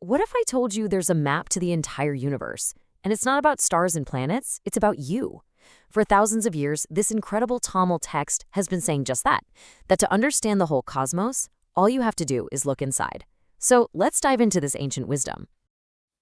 what if I told you there's a map to the entire universe? And it's not about stars and planets, it's about you. For thousands of years, this incredible Tamil text has been saying just that to understand the whole cosmos, all you have to do is look inside. So let's dive into this ancient wisdom.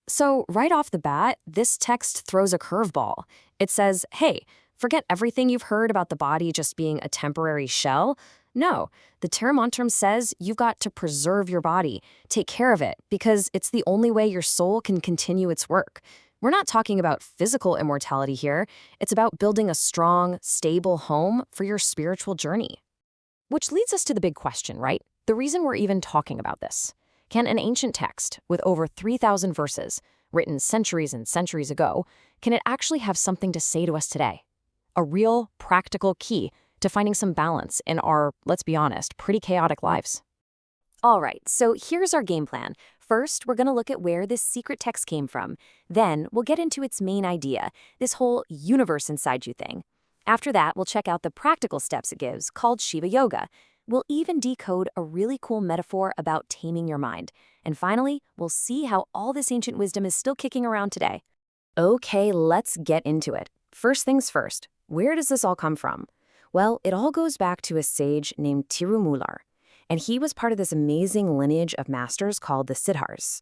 So right off the bat, this text throws a curveball. It says, hey, forget everything you've heard about the body just being a temporary shell. No, the Tirumantiram says you've got to preserve your body, take care of it, because it's the only way your soul can continue its work. We're not talking about physical immortality here. It's about building a strong, stable home for your spiritual journey. Which leads us to the big question, right? The reason we're even talking about this. Can an ancient text with over 3,000 verses, written centuries and centuries ago, can it actually have something to say to us today? A real, practical key to finding some balance in our, let's be honest, pretty chaotic lives. All right, so here's our game plan. First, we're going to look at where this secret text came from. Then, we'll get into its main idea, this whole universe inside you thing. After that, we'll check out the practical steps it gives, called Shiva Yoga. We'll even decode a really cool metaphor about taming your mind. And finally, we'll see how all this ancient wisdom is still kicking around today. Okay, let's get into it. First things first, where does this all come from? Well, it all goes back to a sage named Tirumallar, and he was part of this amazing lineage of masters called the Siddhars.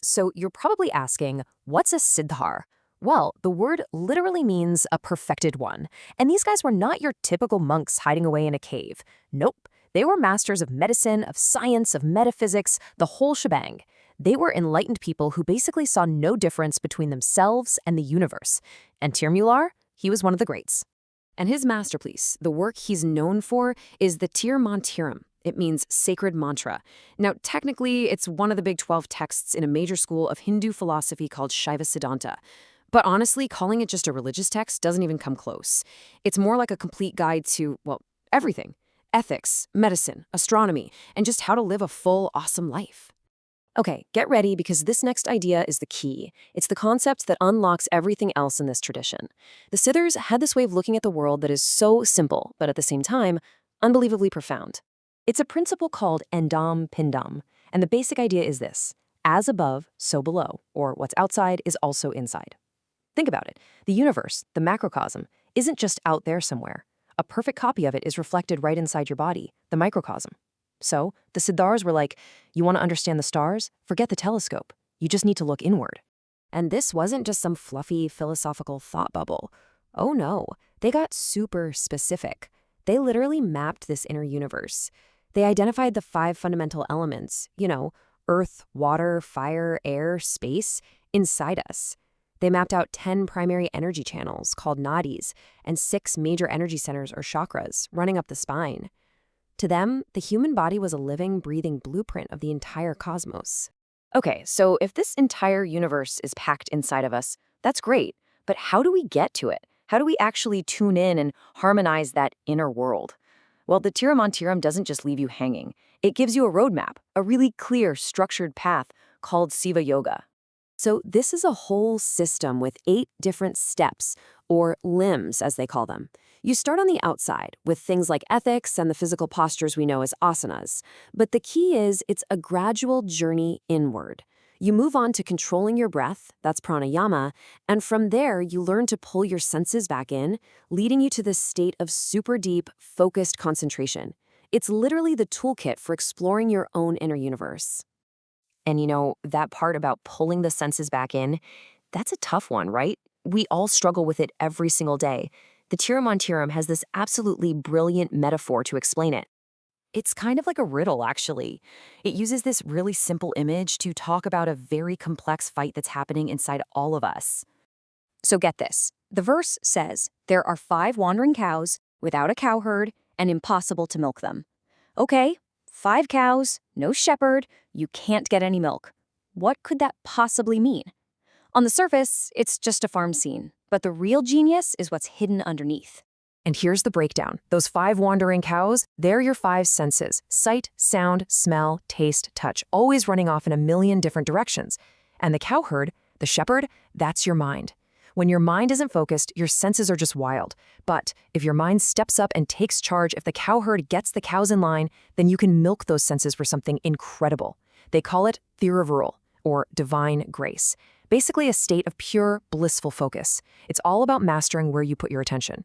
So you're probably asking, what's a Siddhar? Well, the word literally means a perfected one, and these guys were not your typical monks hiding away in a cave. Nope, they were masters of medicine, of science, of metaphysics, the whole shebang. They were enlightened people who basically saw no difference between themselves and the universe. And Tirumallar, he was one of the greats. And his masterpiece, the work he's known for, is the Tirumantiram. It means sacred mantra. Now, technically, it's one of the big 12 texts in a major school of Hindu philosophy called Shaiva Siddhanta. But honestly, calling it just a religious text doesn't even come close. It's more like a complete guide to, well, everything. Ethics, medicine, astronomy, and just how to live a full, awesome life. Okay, get ready because this next idea is the key. It's the concept that unlocks everything else in this tradition. The Siddhars had this way of looking at the world that is so simple, but at the same time, unbelievably profound. It's a principle called endam pindam, and the basic idea is this: as above, so below, or what's outside is also inside. Think about it. The universe, the macrocosm, isn't just out there somewhere. A perfect copy of it is reflected right inside your body, the microcosm. So, the Siddhars were like, you want to understand the stars? Forget the telescope. You just need to look inward. And this wasn't just some fluffy philosophical thought bubble. Oh no, they got super specific. They literally mapped this inner universe. They identified the 5 fundamental elements, earth, water, fire, air, space, inside us. They mapped out 10 primary energy channels called nadis and 6 major energy centers or chakras running up the spine. To them, the human body was a living, breathing blueprint of the entire cosmos. Okay, so if this entire universe is packed inside of us, that's great, but how do we get to it? How do we actually tune in and harmonize that inner world? Well, the Tirumantiram doesn't just leave you hanging. It gives you a roadmap, a really clear, structured path called Shiva Yoga. So this is a whole system with 8 different steps, or limbs as they call them. You start on the outside with things like ethics and the physical postures we know as asanas. But the key is it's a gradual journey inward. You move on to controlling your breath, that's pranayama, and from there you learn to pull your senses back in, leading you to this state of super deep, focused concentration. It's literally the toolkit for exploring your own inner universe. And that part about pulling the senses back in, that's a tough one, right? We all struggle with it every single day. The Tirumantiram has this absolutely brilliant metaphor to explain it. It's kind of like a riddle, actually. It uses this really simple image to talk about a very complex fight that's happening inside all of us. So get this. The verse says, there are 5 wandering cows without a cow herd and impossible to milk them. Okay, 5 cows, no shepherd, you can't get any milk. What could that possibly mean? On the surface, it's just a farm scene, but the real genius is what's hidden underneath. And here's the breakdown. Those 5 wandering cows, they're your 5 senses: sight, sound, smell, taste, touch, always running off in a million different directions. And the cow herd, the shepherd, that's your mind. When your mind isn't focused, your senses are just wild. But if your mind steps up and takes charge, if the cow herd gets the cows in line, then you can milk those senses for something incredible. They call it Thiruvarul, or divine grace. Basically a state of pure, blissful focus. It's all about mastering where you put your attention.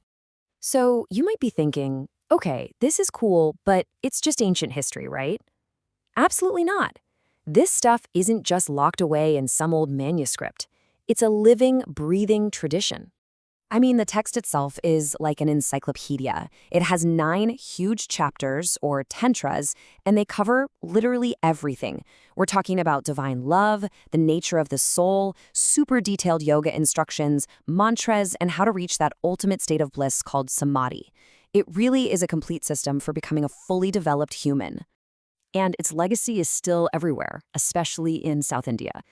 So you might be thinking, okay, this is cool, but it's just ancient history, right? Absolutely not. This stuff isn't just locked away in some old manuscript. It's a living, breathing tradition. I mean, the text itself is like an encyclopedia. It has 9 huge chapters, or tantras, and they cover literally everything. We're talking about divine love, the nature of the soul, super detailed yoga instructions, mantras, and how to reach that ultimate state of bliss called samadhi. It really is a complete system for becoming a fully developed human. And its legacy is still everywhere, especially in South India.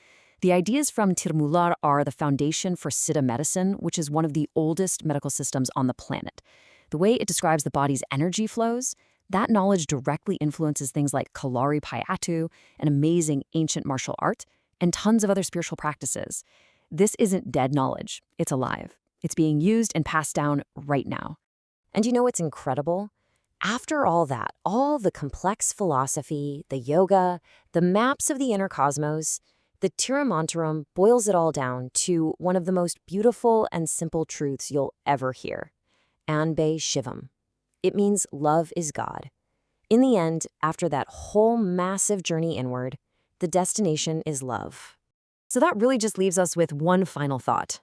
The ideas from Tirumalur are the foundation for Siddha medicine, which is one of the oldest medical systems on the planet. The way it describes the body's energy flows, that knowledge directly influences things like Kalari Payattu, an amazing ancient martial art, and tons of other spiritual practices. This isn't dead knowledge, it's alive. It's being used and passed down right now. And you know what's incredible? After all that, all the complex philosophy, the yoga, the maps of the inner cosmos, the Tirumantiram boils it all down to one of the most beautiful and simple truths you'll ever hear. Anbe Shivam. It means love is God. In the end, after that whole massive journey inward, the destination is love. So that really just leaves us with one final thought.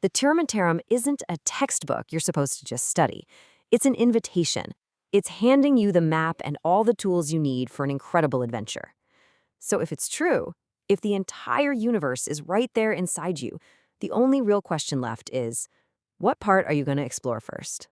The Tirumantiram isn't a textbook you're supposed to just study. It's an invitation. It's handing you the map and all the tools you need for an incredible adventure. So if it's true, if the entire universe is right there inside you, the only real question left is, what part are you going to explore first?